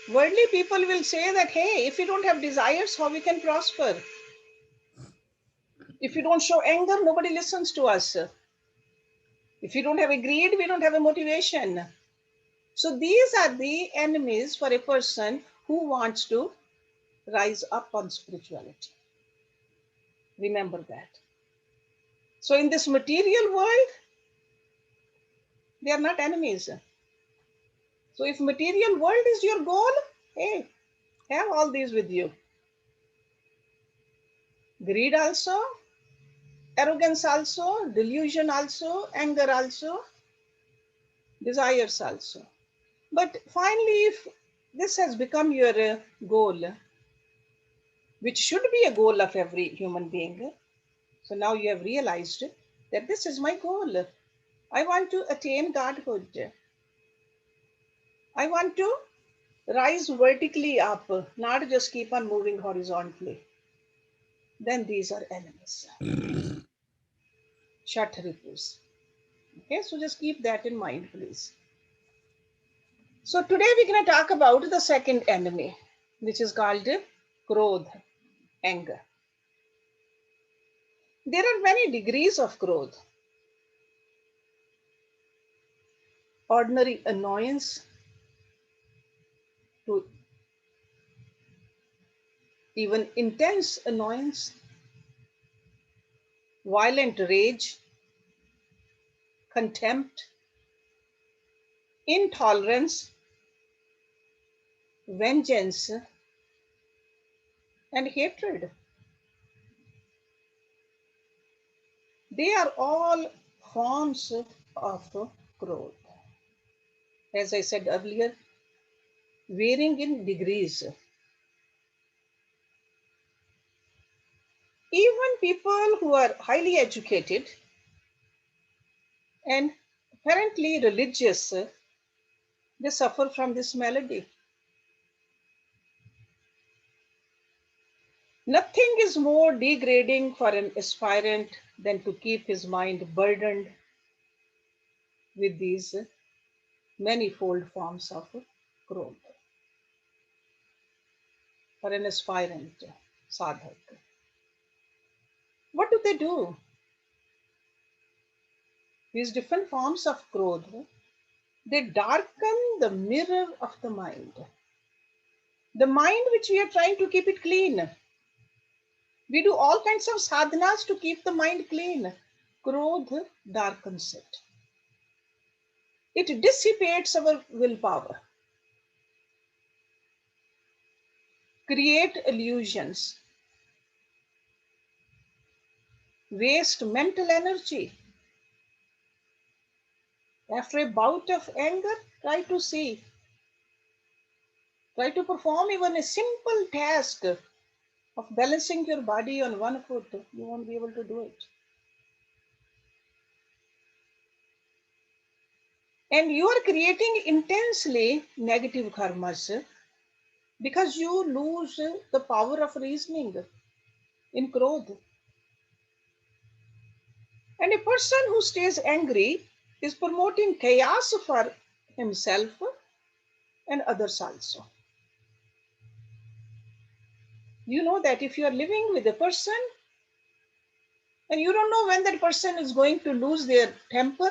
Worldly people will say that, hey, if we don't have desires, how we can prosper? If we don't show anger, nobody listens to us. If we don't have a greed, we don't have a motivation. So these are the enemies for a person who wants to rise up on spirituality. Remember that. So in this material world, they are not enemies. So if material world is your goal, hey, have all these with you. Greed also, arrogance also, delusion also, anger also, desires also. But finally, if this has become your goal, which should be a goal of every human being, so now you have realized that this is my goal. I want to attain Godhood. I want to rise vertically up, not just keep on moving horizontally. Then these are enemies. Shat Ripus. Okay, so just keep that in mind, please. So today we're going to talk about the second enemy, which is called Krodha, anger. There are many degrees of Krodha. Ordinary annoyance to even intense annoyance, violent rage, contempt, intolerance, vengeance, and hatred. They are all forms of growth. As I said earlier, varying in degrees. Even people who are highly educated and apparently religious, they suffer from this malady. Nothing is more degrading for an aspirant than to keep his mind burdened with these manifold forms of growth for an aspirant sadhak. What do they do? These different forms of growth, they darken the mirror of the mind. The mind which we are trying to keep it clean. We do all kinds of sadhanas to keep the mind clean. Krodha darkens it. It dissipates our willpower, create illusions, waste mental energy. After a bout of anger, try to see, try to perform even a simple task of balancing your body on one foot. You won't be able to do it. And you are creating intensely negative karmas because you lose the power of reasoning in Krodha. And a person who stays angry is promoting chaos for himself and others also. You know that if you are living with a person and you don't know when that person is going to lose their temper,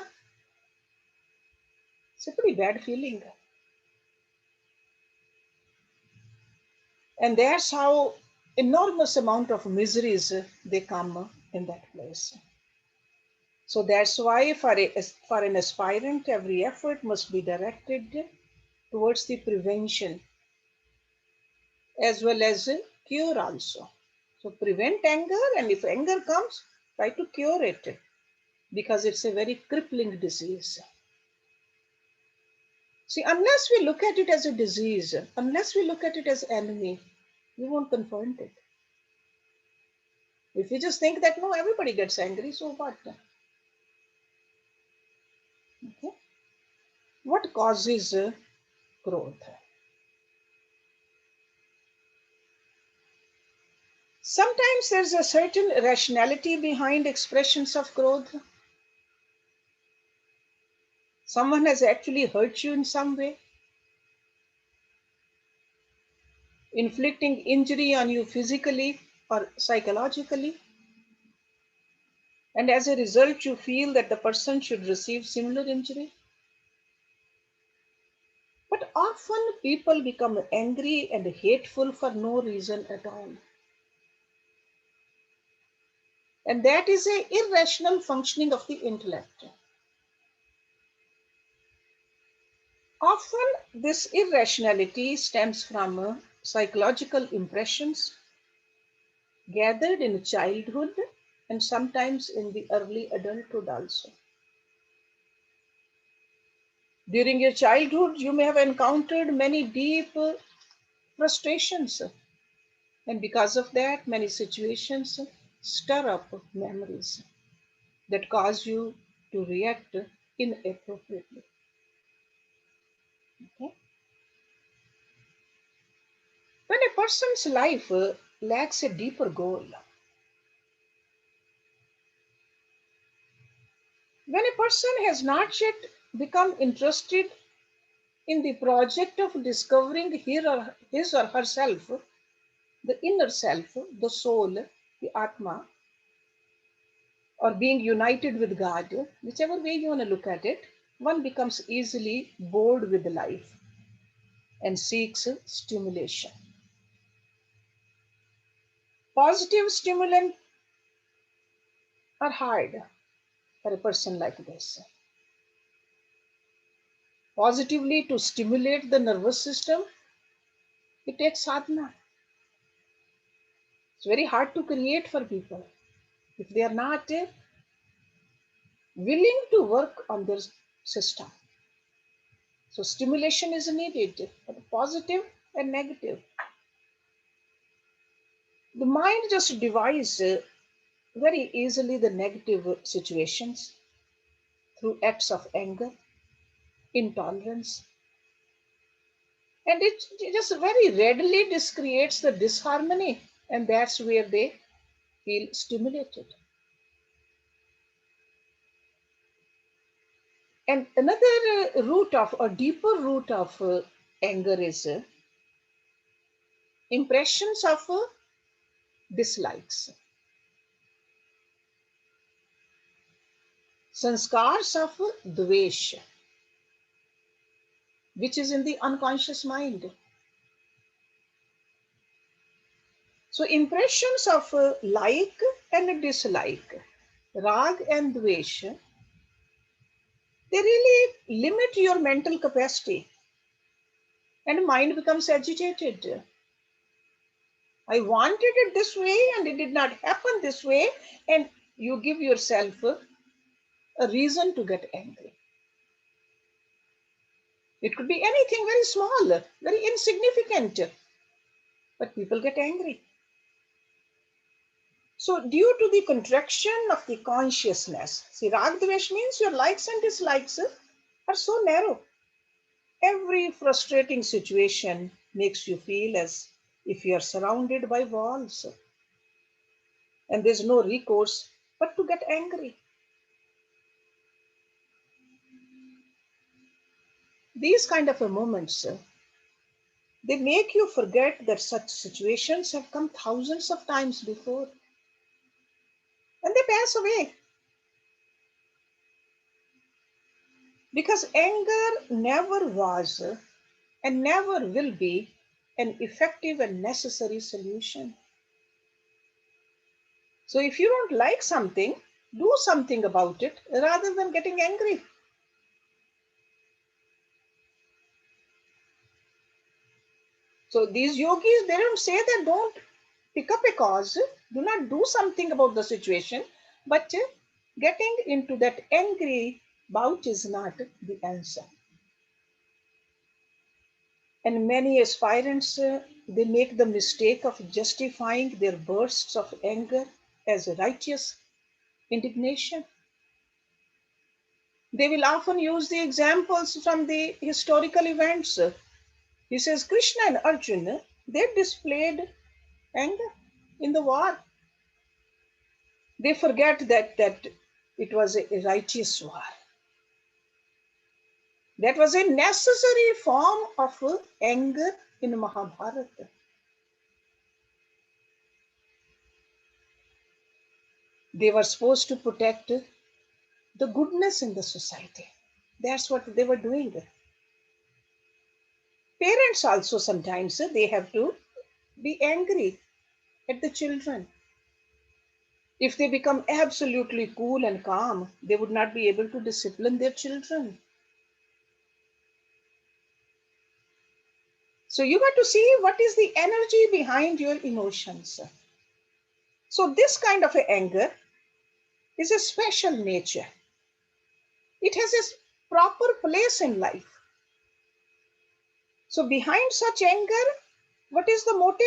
it's a pretty bad feeling. And that's how enormous amount of miseries they come in that place. So that's why for an aspirant, every effort must be directed towards the prevention as well as cure also. So prevent anger, and if anger comes, try to cure it because it's a very crippling disease. See, unless we look at it as a disease, unless we look at it as enemy, we won't confront it. If we just think that no, everybody gets angry, so what? Okay. What causes growth? Sometimes there's a certain rationality behind expressions of growth. Someone has actually hurt you in some way. inflicting injury on you physically or psychologically. And as a result, you feel that the person should receive similar injury. But often people become angry and hateful for no reason at all. And that is an irrational functioning of the intellect. Often this irrationality stems from psychological impressions gathered in childhood and sometimes in the early adulthood also. During your childhood, you may have encountered many deep frustrations, and because of that, many situations stir up memories that cause you to react inappropriately. Okay? When a person's life lacks a deeper goal, when a person has not yet become interested in the project of discovering his or herself, the inner self, the soul, the Atma, or being united with God, whichever way you want to look at it, one becomes easily bored with life and seeks stimulation. Positive stimulants are hard for a person like this. Positively, to stimulate the nervous system, it takes sadhana. It's very hard to create for people if they are not willing to work on their system. So stimulation is needed, positive and negative. The mind just divides very easily the negative situations through acts of anger, intolerance, and it just very readily discreates the disharmony, and that's where they feel stimulated. And another root of, or deeper root of anger is impressions of dislikes, sanskars of dvesh, which is in the unconscious mind. So impressions of like and dislike, rag and dvesh, they really limit your mental capacity and mind becomes agitated. I wanted it this way and it did not happen this way, and you give yourself a reason to get angry. It could be anything very small, very insignificant, but people get angry. So, due to the contraction of the consciousness, see, rag dvesh means your likes and dislikes are so narrow. Every frustrating situation makes you feel as if you are surrounded by walls and there's no recourse but to get angry. These kind of moments, they make you forget that such situations have come thousands of times before and they pass away. Because anger never was and never will be an effective and necessary solution. So if you don't like something, do something about it rather than getting angry. So these yogis, they don't say that don't pick up a cause, do not do something about the situation, but getting into that angry bout is not the answer. And many aspirants, they make the mistake of justifying their bursts of anger as righteous indignation. They will often use the examples from the historical events. He says Krishna and Arjuna, they displayed anger in the war. They forget that it was a righteous war. That was a necessary form of anger in Mahabharata. They were supposed to protect the goodness in the society. That's what they were doing. Parents also sometimes they have to be angry at the children. If they become absolutely cool and calm, they would not be able to discipline their children. So you got to see what is the energy behind your emotions. So this kind of a anger is a special nature. It has a proper place in life. So behind such anger, what is the motive?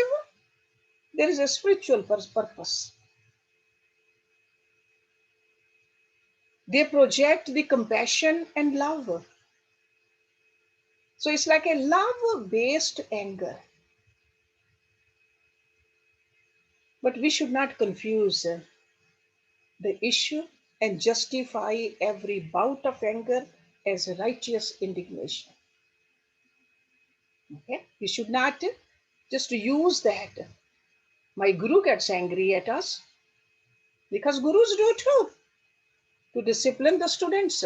There is a spiritual purpose. They project the compassion and love. So it's like a love-based anger. But we should not confuse the issue and justify every bout of anger as righteous indignation. Okay? We should not just use that. My guru gets angry at us because gurus do too to discipline the students.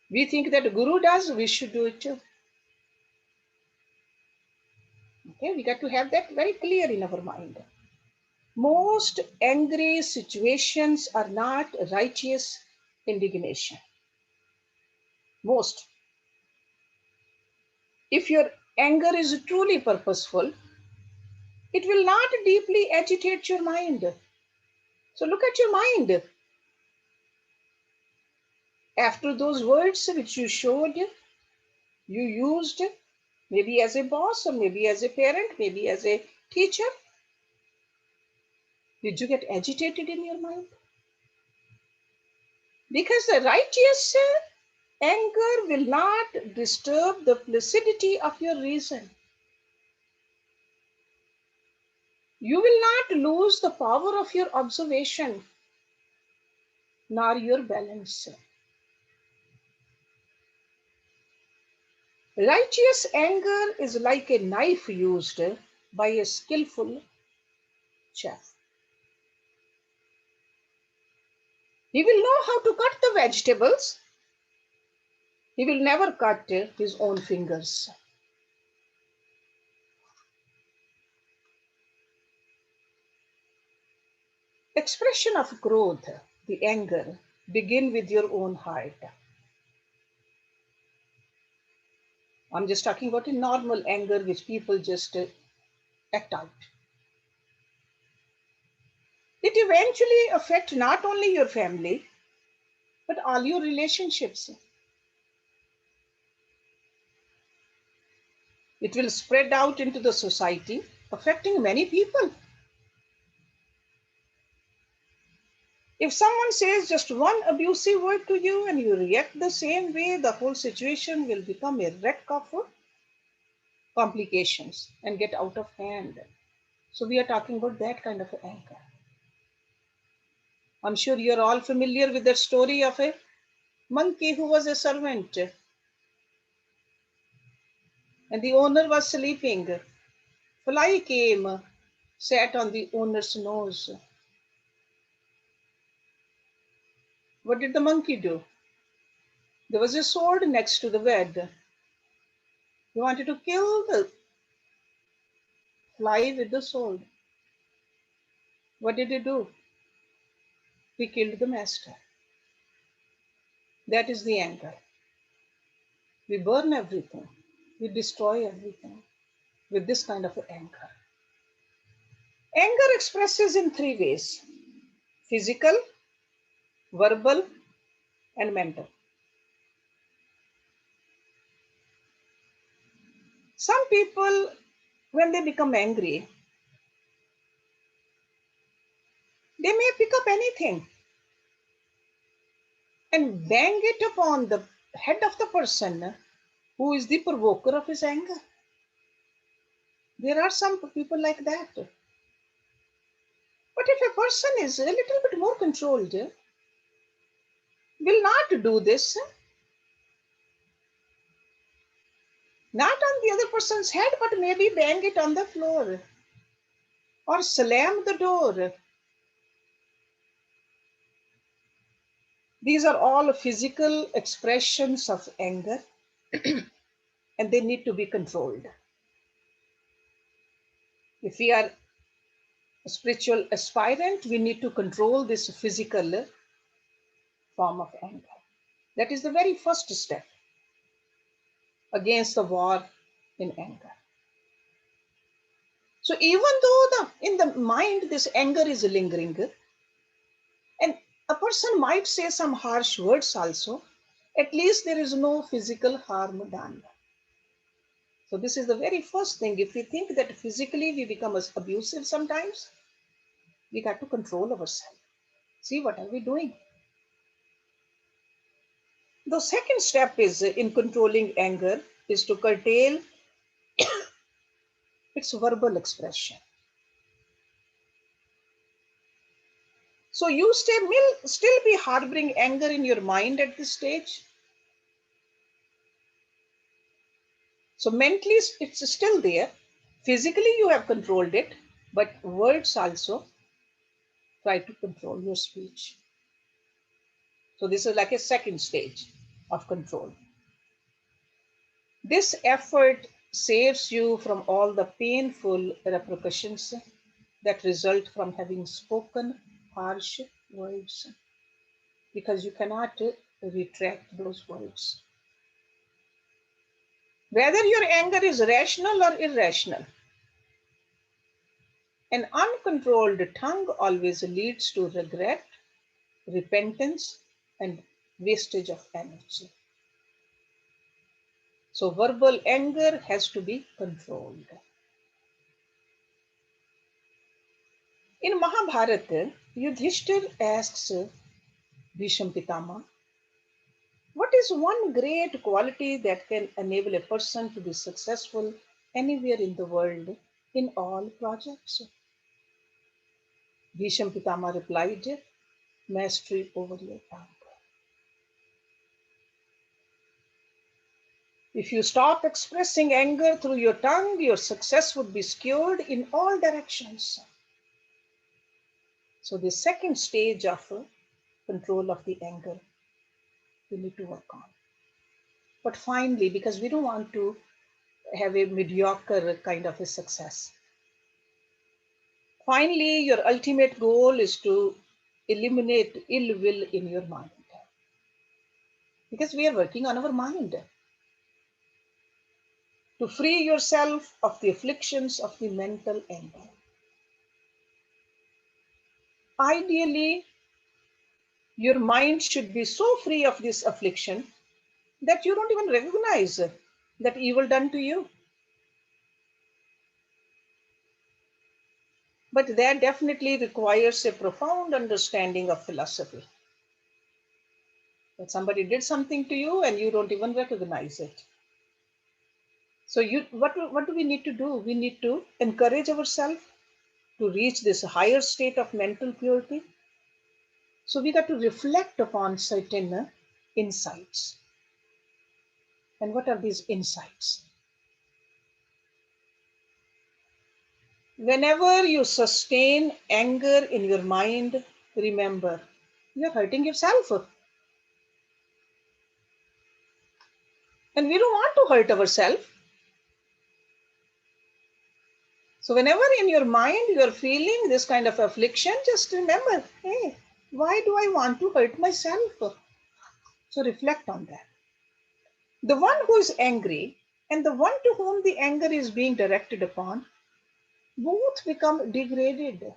We think that guru does, we should do it too. Okay, we got to have that very clear in our mind. Most angry situations are not righteous indignation. Most. If your anger is truly purposeful, it will not deeply agitate your mind. So look at your mind. After those words which you showed, you used maybe as a boss or maybe as a parent, maybe as a teacher, did you get agitated in your mind? Because the righteous anger will not disturb the placidity of your reason. You will not lose the power of your observation nor your balance. Righteous anger is like a knife used by a skillful chef. He will know how to cut the vegetables. He will never cut his own fingers. Expression of Krodha, the anger, begin with your own heart. I'm just talking about a normal anger which people just act out. It eventually affects not only your family, but all your relationships. It will spread out into the society, affecting many people. If someone says just one abusive word to you and you react the same way, the whole situation will become a wreck of complications and get out of hand. So we are talking about that kind of anger. I'm sure you're all familiar with the story of a monkey who was a servant and the owner was sleeping. Fly came, sat on the owner's nose. What did the monkey do? There was a sword next to the bed. He wanted to kill the fly with the sword. What did he do? He killed the master. That is the anger. We burn everything. We destroy everything with this kind of anger. Anger expresses in three ways: physical, verbal, and mental. Some people, when they become angry, they may pick up anything and bang it upon the head of the person who is the provoker of his anger. There are some people like that. But if a person is a little bit more controlled, will not do this, not on the other person's head, but maybe bang it on the floor or slam the door These are all physical expressions of anger and they need to be controlled. If we are a spiritual aspirant, we need to control this physical form of anger. That is the very first step against the war in anger. So even though in the mind this anger is lingering, and a person might say some harsh words also, at least there is no physical harm done. So this is the very first thing. If we think that physically we become abusive sometimes, we got to control ourselves. See, what are we doing? The second step is in controlling anger is to curtail its verbal expression. So you still be harboring anger in your mind at this stage. So mentally it's still there. Physically you have controlled it, but words also try to control your speech. So this is like a second stage of control. This effort saves you from all the painful repercussions that result from having spoken harsh words, because you cannot retract those words. Whether your anger is rational or irrational, an uncontrolled tongue always leads to regret, repentance, and wastage of energy. So verbal anger has to be controlled. In Mahabharata, Yudhishthir asks Bhishma Pitama, what is one great quality that can enable a person to be successful anywhere in the world in all projects? Bhishma Pitama replied, mastery over your tongue. If you stop expressing anger through your tongue, your success would be skewed in all directions. So the second stage of control of the anger we need to work on. But finally, because we don't want to have a mediocre kind of a success, finally, your ultimate goal is to eliminate ill will in your mind. Because we are working on our mind to free yourself of the afflictions of the mental anger. Ideally, your mind should be so free of this affliction that you don't even recognize that evil done to you. But that definitely requires a profound understanding of philosophy. That somebody did something to you and you don't even recognize it. So what do we need to do? We need to encourage ourselves to reach this higher state of mental purity. So we got to reflect upon certain insights. And what are these insights? Whenever you sustain anger in your mind, remember, you're hurting yourself. And we don't want to hurt ourselves. So whenever in your mind you're feeling this kind of affliction, just remember, hey, why do I want to hurt myself? So reflect on that. The one who is angry and the one to whom the anger is being directed upon, both become degraded.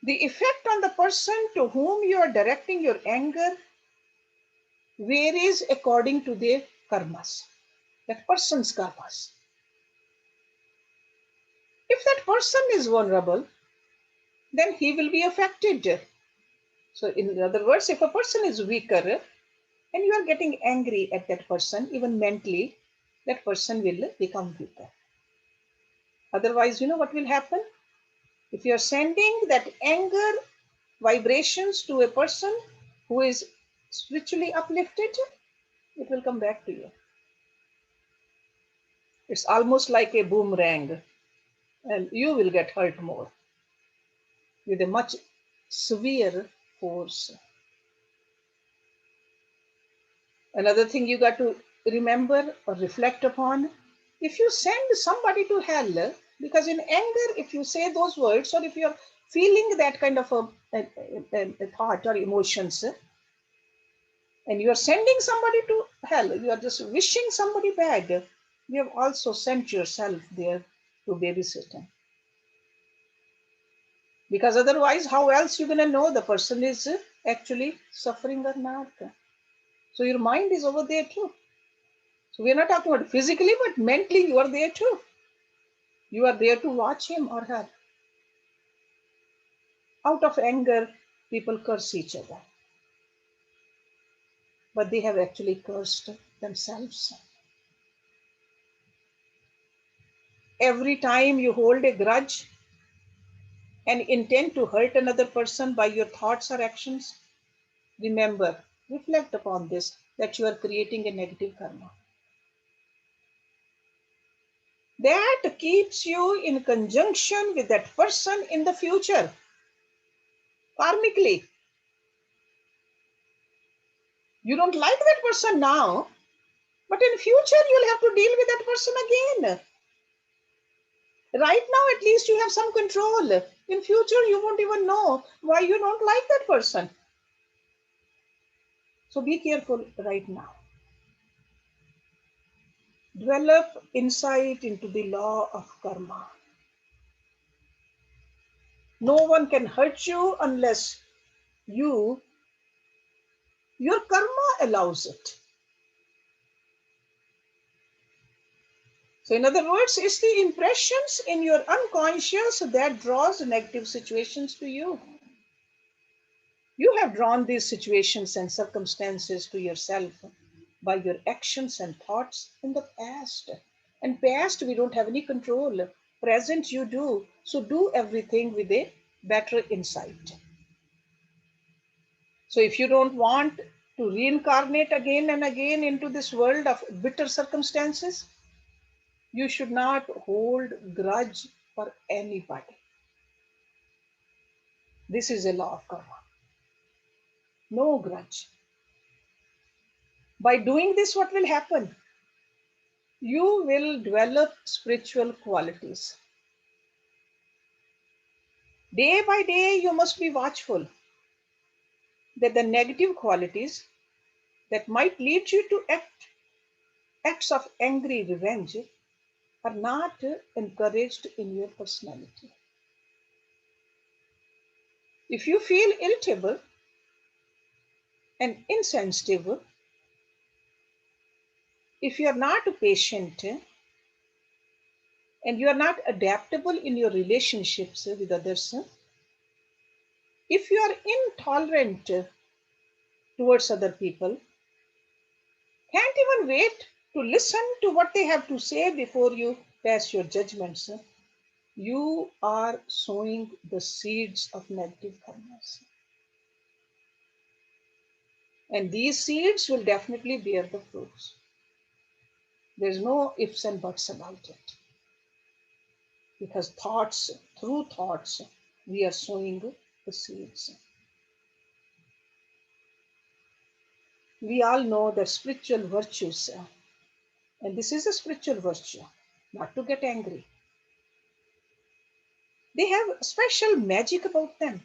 The effect on the person to whom you are directing your anger varies according to their karmas, that person's karmas. If that person is vulnerable, then he will be affected. So, in other words, if a person is weaker and you are getting angry at that person, even mentally, that person will become weaker. Otherwise, you know what will happen? If you are sending that anger vibrations to a person who is spiritually uplifted, it will come back to you. It's almost like a boomerang, and you will get hurt more. with a much severe force. Another thing you got to remember or reflect upon, if you send somebody to hell, because in anger, if you say those words, or if you're feeling that kind of a thought or emotions, and you are sending somebody to hell, you are just wishing somebody bad, you have also sent yourself there to babysitting. Because otherwise, how else you going to know the person is actually suffering or not? So your mind is over there too. So we're not talking about physically, but mentally you are there too. You are there to watch him or her. Out of anger, people curse each other, but they have actually cursed themselves. Every time you hold a grudge and intend to hurt another person by your thoughts or actions, remember, reflect upon this, that you are creating a negative karma. That keeps you in conjunction with that person in the future, karmically. You don't like that person now, but in future you'll have to deal with that person again. Right now, at least you have some control. In future, you won't even know why you don't like that person. So be careful right now. Develop insight into the law of karma. No one can hurt you unless your karma allows it. So in other words, it's the impressions in your unconscious that draws negative situations to you. You have drawn these situations and circumstances to yourself by your actions and thoughts in the past. And past, we don't have any control. Present, you do. So do everything with a better insight. So if you don't want to reincarnate again and again into this world of bitter circumstances, you should not hold grudge for anybody. This is a law of karma. No grudge. By doing this, what will happen? You will develop spiritual qualities. Day by day, you must be watchful that the negative qualities that might lead you to acts of angry revenge are not encouraged in your personality. If you feel irritable and insensitive, if you are not patient and you are not adaptable in your relationships with others, if you are intolerant towards other people, can't even wait to listen to what they have to say before you pass your judgments, you are sowing the seeds of negative karmas. And these seeds will definitely bear the fruits. There's no ifs and buts about it. Because through thoughts, we are sowing the seeds. We all know that spiritual virtues, and this is a spiritual virtue, not to get angry. They have special magic about them.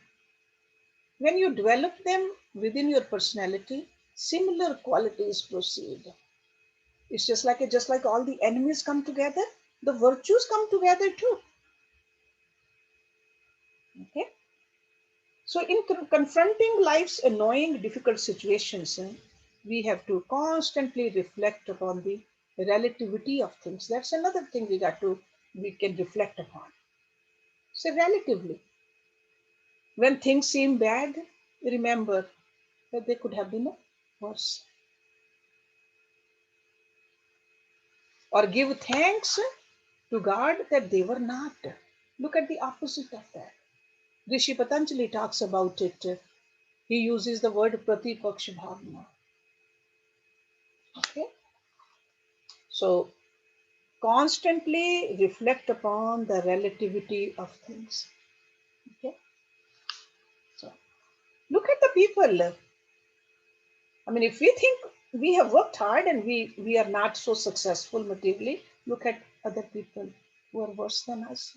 When you develop them within your personality, similar qualities proceed. It's just like all the enemies come together, the virtues come together too. Okay. So in confronting life's annoying, difficult situations, we have to constantly reflect upon the relativity of things. That's another thing we can reflect upon. So relatively, when things seem bad, remember that they could have been worse. Or give thanks to God that they were not. Look at the opposite of that. Rishi Patanjali talks about it. He uses the word pratipaksha bhavna. Okay? So constantly reflect upon the relativity of things. Okay? people. I mean, if we think we have worked hard and we are not so successful materially, look at other people who are worse than us.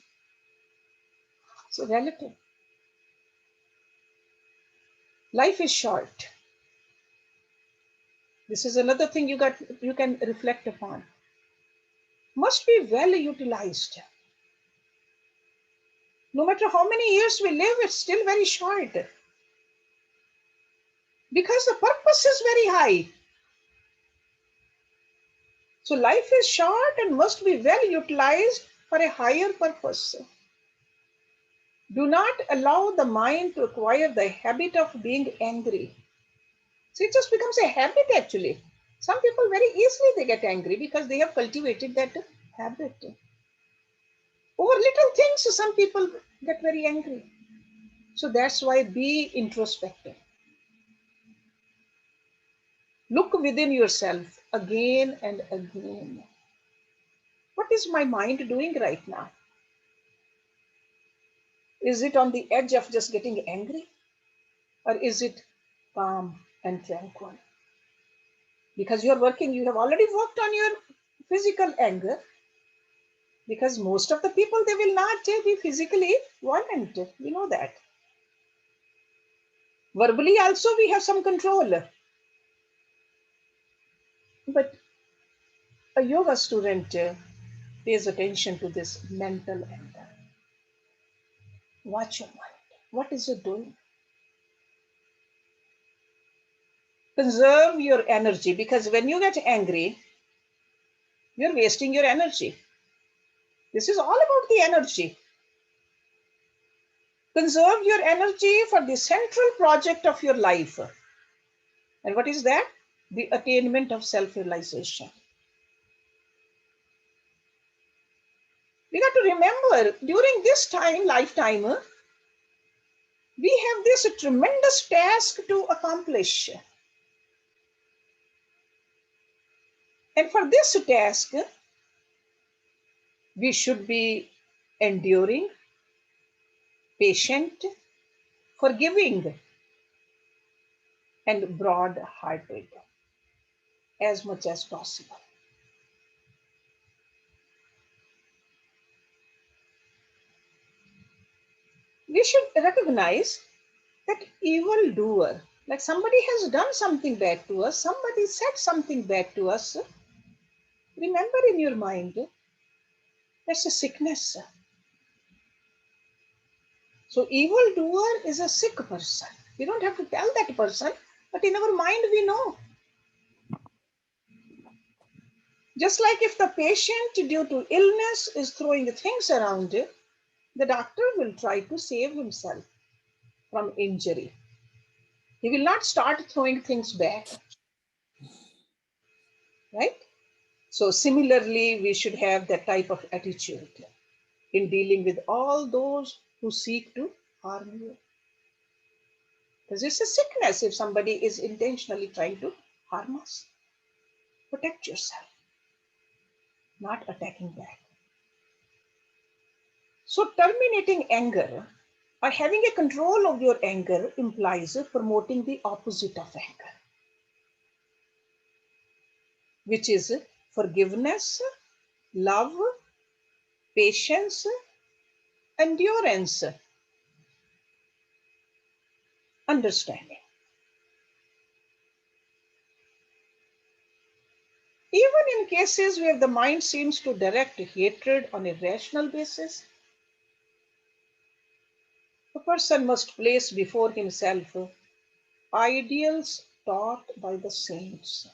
So relative. Life is short. This is another thing you can reflect upon. Must be well utilized. No matter how many years we live, it's still very short. Because the purpose is very high. So life is short and must be well utilized for a higher purpose. Do not allow the mind to acquire the habit of being angry. So it just becomes a habit actually. Some people very easily they get angry because they have cultivated that habit. Over little things, some people get very angry. So that's why be introspective. Look within yourself again and again. What is my mind doing right now? Is it on the edge of just getting angry? Or is it calm and tranquil? Because you're working, you have already worked on your physical anger. Because most of the people, they will not be physically violent. We know that. Verbally also we have some control. But a yoga student pays attention to this mental anger. Watch your mind. What is it doing? Conserve your energy, because when you get angry, you're wasting your energy. This is all about the energy. Conserve your energy for the central project of your life. And what is that? The attainment of self-realization. We got to remember, during this lifetime, we have this tremendous task to accomplish. And for this task, we should be enduring, patient, forgiving, and broad-hearted as much as possible. We should recognize that evildoer, like somebody has done something bad to us, somebody said something bad to us, remember in your mind, that's a sickness. So evildoer is a sick person. We don't have to tell that person, but in our mind we know. Just like if the patient due to illness is throwing things around, the doctor will try to save himself from injury. He will not start throwing things back, right? So similarly, we should have that type of attitude in dealing with all those who seek to harm you. Because it's a sickness if somebody is intentionally trying to harm us. Protect yourself, not attacking back. So terminating anger or having a control of your anger implies promoting the opposite of anger, which is forgiveness, love, patience, endurance, understanding. Even in cases where the mind seems to direct hatred on a rational basis, a person must place before himself ideals taught by the saints.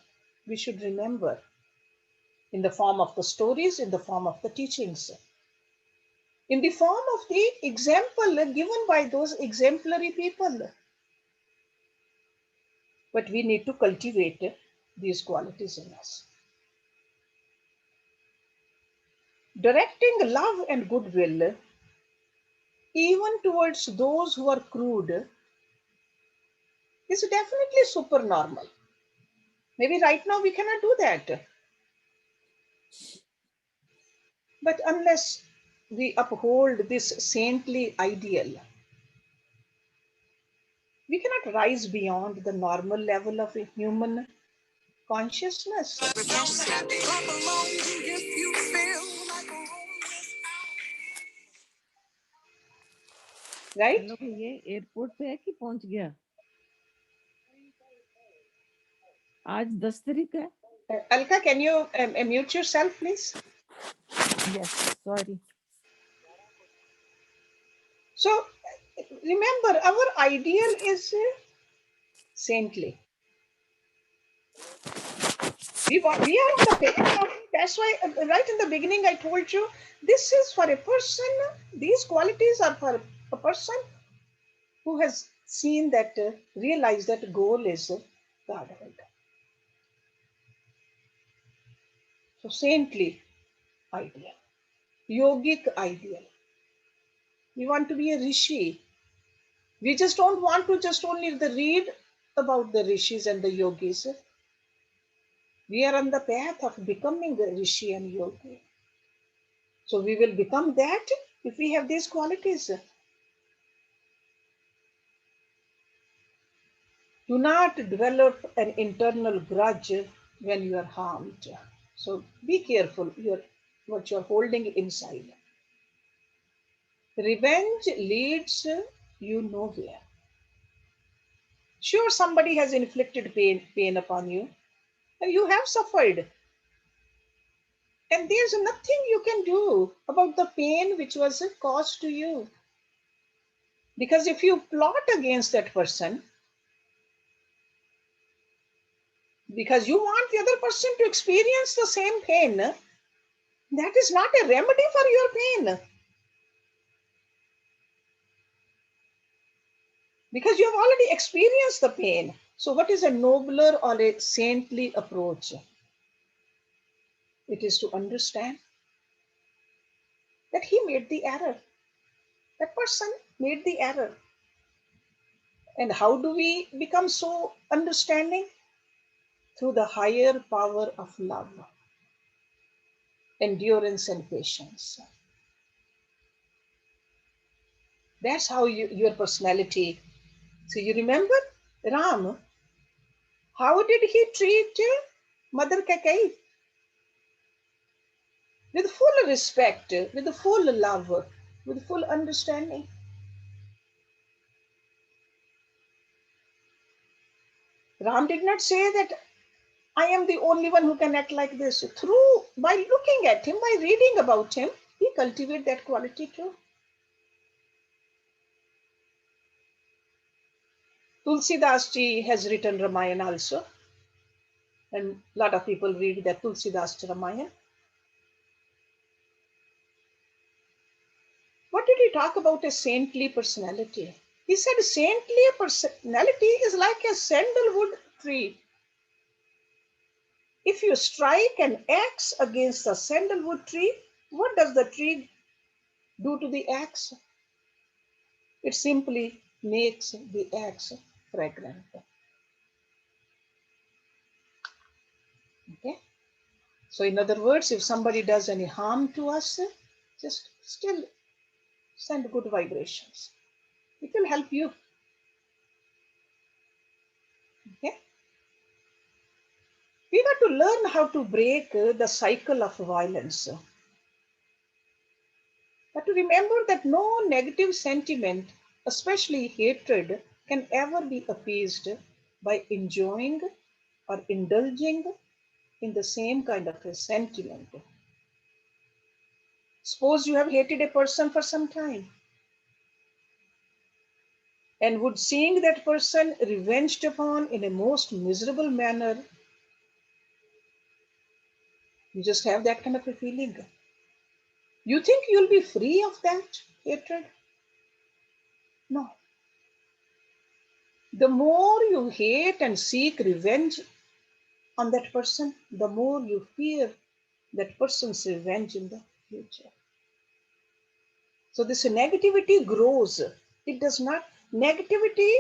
We should remember in the form of the stories, in the form of the teachings, in the form of the example given by those exemplary people. But we need to cultivate these qualities in us. Directing love and goodwill, even towards those who are crude, is definitely supernormal. Maybe right now we cannot do that. But unless we uphold this saintly ideal, We cannot rise beyond the normal level of a human consciousness. Right? Hello भैया, airport पे है कि पहुंच गया? आज 10 तारीख है। Alka, can you mute yourself, please? Yes, sorry. So, remember, our ideal is saintly. We are on the path of, that's why, right in the beginning, I told you, this is for a person, these qualities are for a person who has seen that, realized that goal is Godhead. So, saintly ideal, yogic ideal. We want to be a rishi. We just don't want to just only read about the rishis and the yogis. We are on the path of becoming a rishi and yogi. So we will become that if we have these qualities. Do not develop an internal grudge when you are harmed. So be careful what you're holding inside. Revenge leads you nowhere. Sure, somebody has inflicted pain upon you, and you have suffered. And there's nothing you can do about the pain which was caused to you. Because if you plot against that person, because you want the other person to experience the same pain, that is not a remedy for your pain. Because you have already experienced the pain. So, what is a nobler or a saintly approach? It is to understand that he made the error. That person made the error. And how do we become so understanding? Through the higher power of love, endurance, and patience. That's how your personality. So you remember Ram, how did he treat Mother Kakai? With full respect, with full love, with full understanding. Ram did not say that I am the only one who can act like this. Through, by looking at him, by reading about him, he cultivated that quality too. Tulsidas ji has written Ramayana also, and a lot of people read that Tulsidas Ramayana. What did he talk about a saintly personality? He said saintly personality is like a sandalwood tree. If you strike an axe against the sandalwood tree, what does the tree do to the axe? It simply makes the axe fragrant. Okay? So, in other words, if somebody does any harm to us, just still send good vibrations. It will help you. Okay? We got to learn how to break the cycle of violence. But to remember that no negative sentiment, especially hatred, can ever be appeased by enjoying or indulging in the same kind of a sentiment. Suppose you have hated a person for some time and would seeing that person revenged upon in a most miserable manner, you just have that kind of a feeling. You think you'll be free of that hatred? No. The more you hate and seek revenge on that person, the more you fear that person's revenge in the future. So this negativity grows. It does not, negativity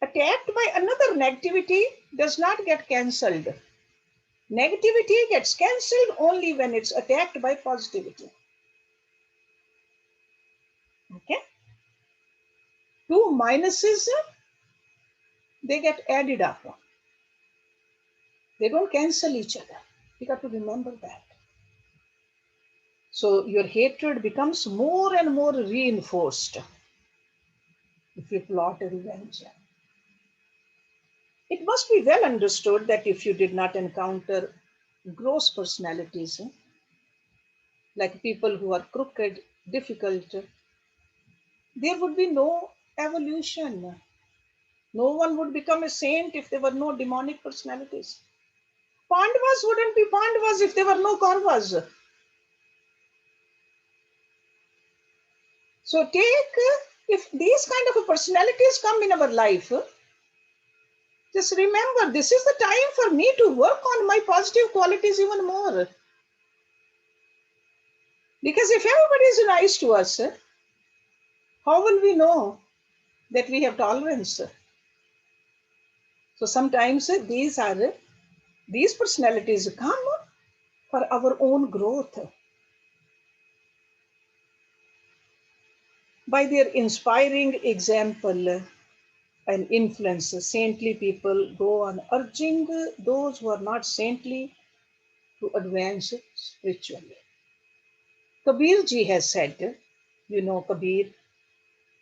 attacked by another negativity does not get cancelled. Negativity gets cancelled only when it's attacked by positivity. Okay? Two minuses they get added up. They don't cancel each other. You got to remember that. So your hatred becomes more and more reinforced if you plot a revenge. It must be well understood that if you did not encounter gross personalities, like people who are crooked, difficult, there would be no evolution. No one would become a saint if there were no demonic personalities. Pandavas wouldn't be Pandavas if there were no Kauravas. So if these kind of personalities come in our life, just remember this is the time for me to work on my positive qualities even more. Because if everybody is nice to us, how will we know that we have tolerance? So sometimes these personalities come for our own growth. By their inspiring example and influence, saintly people go on urging those who are not saintly to advance spiritually. Kabir ji has said, you know Kabir,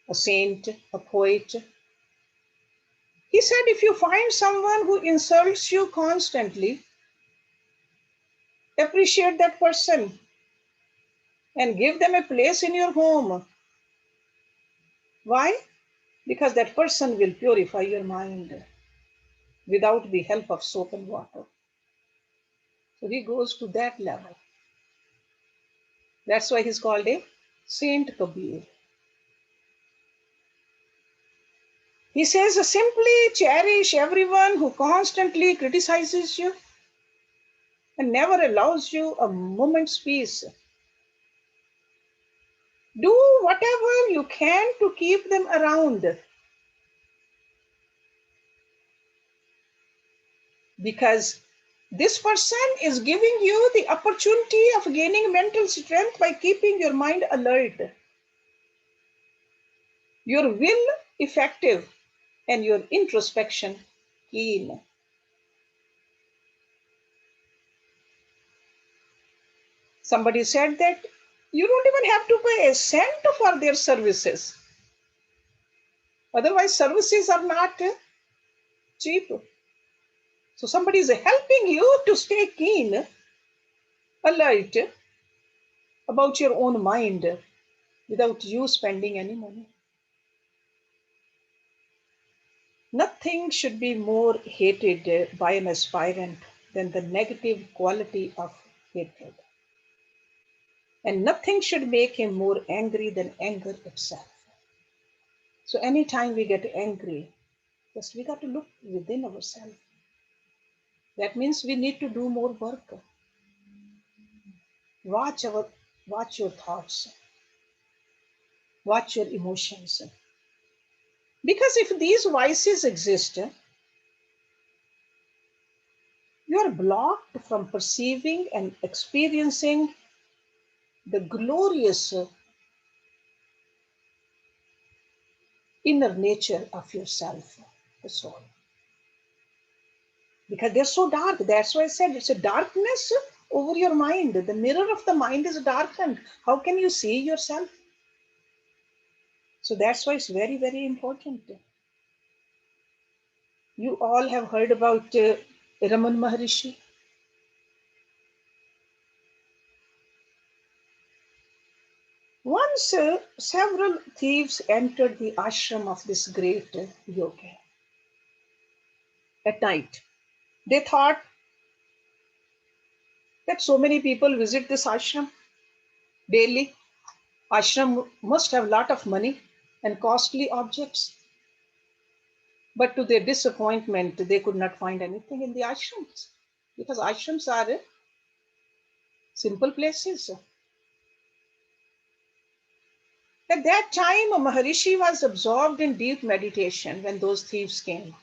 a saint, a poet. He said, if you find someone who insults you constantly, appreciate that person and give them a place in your home. Why? Because that person will purify your mind without the help of soap and water. So he goes to that level. That's why he's called a Saint Kabir. He says, simply cherish everyone who constantly criticizes you and never allows you a moment's peace. Do whatever you can to keep them around because this person is giving you the opportunity of gaining mental strength by keeping your mind alert, your will effective, and your introspection keen. Somebody said that you don't even have to pay a cent for their services. Otherwise, services are not cheap. So somebody is helping you to stay keen, alert about your own mind without you spending any money. Nothing should be more hated by an aspirant than the negative quality of hatred. And nothing should make him more angry than anger itself. So anytime we get angry, just we got to look within ourselves. That means we need to do more work. Watch our watch your thoughts, watch your emotions. Because if these vices exist, you are blocked from perceiving and experiencing the glorious inner nature of yourself, the soul. Because they're so dark. That's why I said it's a darkness over your mind. The mirror of the mind is darkened. How can you see yourself? So that's why it's very, very important. You all have heard about Raman Maharishi. Once several thieves entered the ashram of this great yogi at night. They thought that so many people visit this ashram daily. Ashram must have a lot of money and costly objects. But to their disappointment, they could not find anything in the ashrams because ashrams are simple places. At that time, Maharishi was absorbed in deep meditation when those thieves came.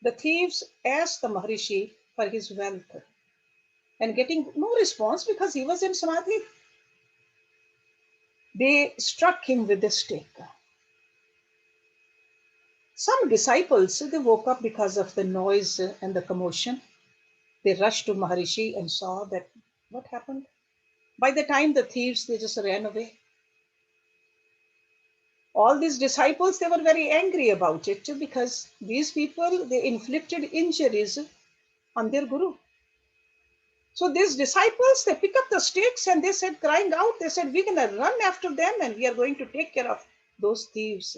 The thieves asked the Maharishi for his wealth and getting no response because he was in Samadhi. They struck him with a stick. Some disciples, they woke up because of the noise and the commotion. They rushed to Maharishi and saw that what happened. By the time the thieves, they just ran away. All these disciples, they were very angry about it because these people, they inflicted injuries on their guru. So these disciples, they pick up the sticks and they said, crying out, they said, we're going to run after them and we are going to take care of those thieves.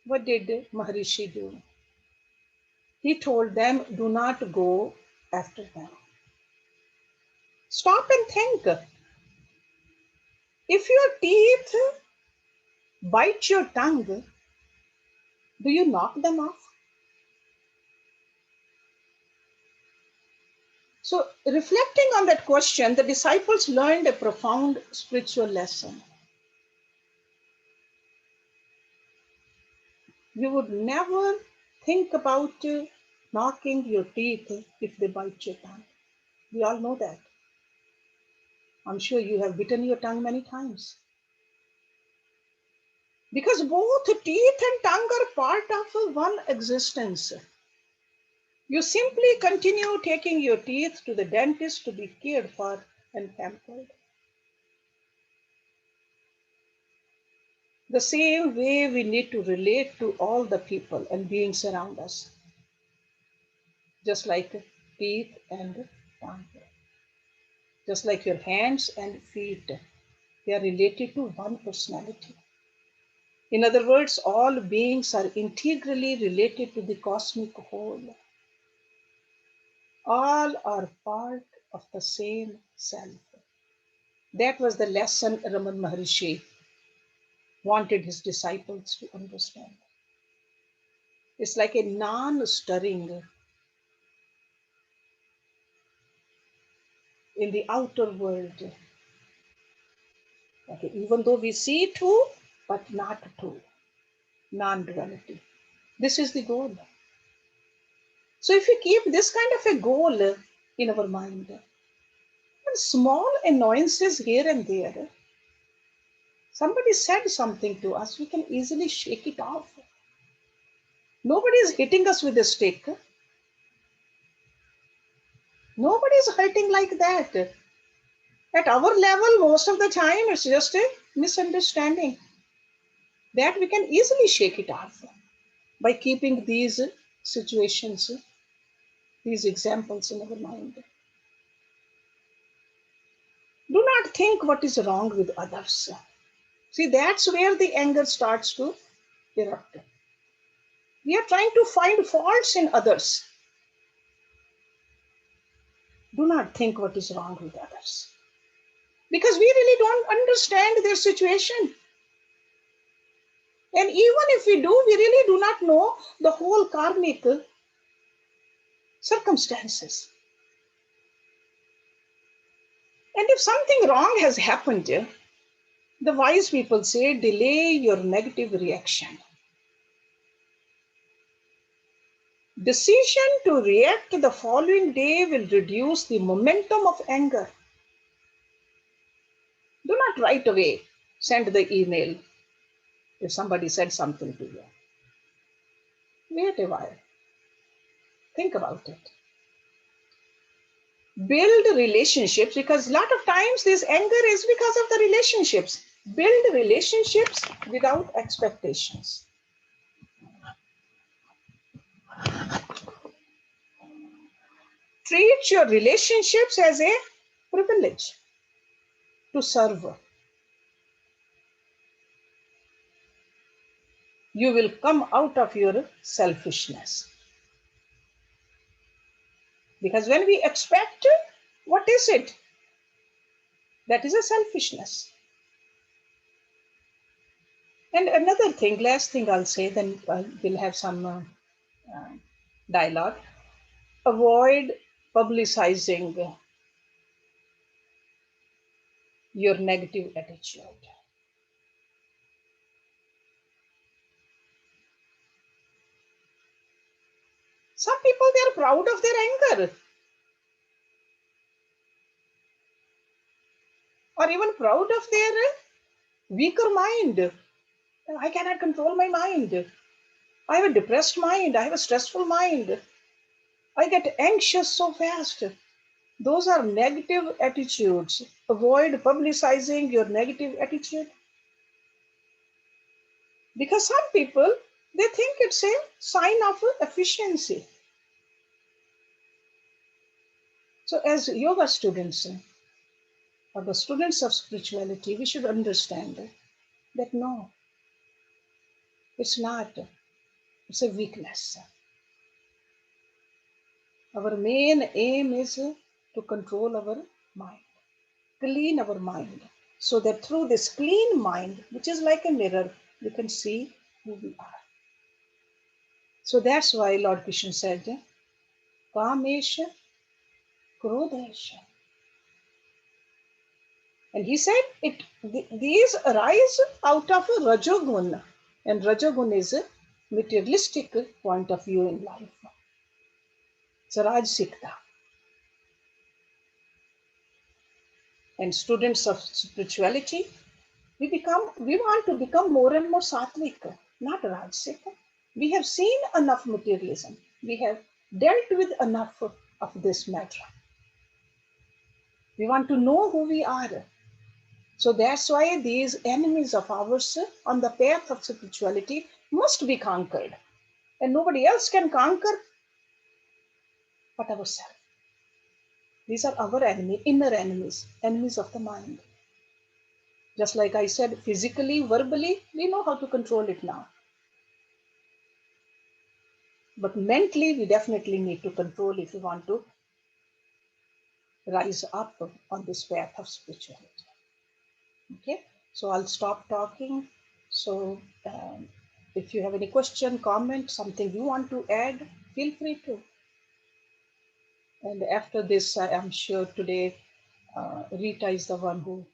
What did Maharishi do? He told them, do not go after them. Stop and think. If your teeth bite your tongue, do you knock them off? So, reflecting on that question, the disciples learned a profound spiritual lesson. You would never think about knocking your teeth if they bite your tongue. We all know that. I'm sure you have bitten your tongue many times. Because both teeth and tongue are part of one existence. You simply continue taking your teeth to the dentist to be cared for and pampered. The same way we need to relate to all the people and beings around us, just like teeth and tongue, just like your hands and feet, they are related to one personality. In other words, all beings are integrally related to the cosmic whole. All are part of the same self. That was the lesson Raman Maharishi wanted his disciples to understand. It's like a non stirring in the outer world. Okay, even though we see two, but not two, non duality. This is the goal. So, if we keep this kind of a goal in our mind, and small annoyances here and there, somebody said something to us, we can easily shake it off. Nobody is hitting us with a stick. Nobody is hurting like that. At our level, most of the time, it's just a misunderstanding that we can easily shake it off by keeping these situations, these examples in our mind. Do not think what is wrong with others. See, that's where the anger starts to erupt. We are trying to find faults in others. Do not think what is wrong with others. Because we really don't understand their situation. And even if we do, we really do not know the whole karmic circumstances. And if something wrong has happened, the wise people say, delay your negative reaction. Decision to react the following day will reduce the momentum of anger. Do not right away send the email if somebody said something to you. Wait a while. Think about it. Build relationships, because a lot of times this anger is because of the relationships. Build relationships without expectations. Treat your relationships as a privilege to serve. You will come out of your selfishness. Because when we expect, what is it? That is a selfishness. And another thing, last thing I'll say, then we'll have some dialogue. Avoid publicizing your negative attitude. Some people, they are proud of their anger or even proud of their weaker mind. I cannot control my mind. I have a depressed mind. I have a stressful mind. I get anxious so fast. Those are negative attitudes. Avoid publicizing your negative attitude because some people they think it's a sign of efficiency. So, as yoga students or the students of spirituality, we should understand that no, it's not. It's a weakness. Our main aim is to control our mind, clean our mind, so that through this clean mind, which is like a mirror, we can see who we are. So that's why Lord Krishna said, Kamesha Krodesha. And he said, these arise out of a Rajogun. And Rajogun is a materialistic point of view in life. It's a Rajsikta. And students of spirituality, we want to become more and more sattvic, not rajasic. We have seen enough materialism. We have dealt with enough of this matter. We want to know who we are. So that's why these enemies of ours on the path of spirituality must be conquered. And nobody else can conquer but ourselves. These are our enemy, inner enemies, enemies of the mind. Just like I said, physically, verbally, we know how to control it now. But mentally, we definitely need to control if we want to rise up on this path of spirituality. Okay, so I'll stop talking. So, if you have any question, comment, something you want to add, feel free to. And after this, I am sure today Rita is the one who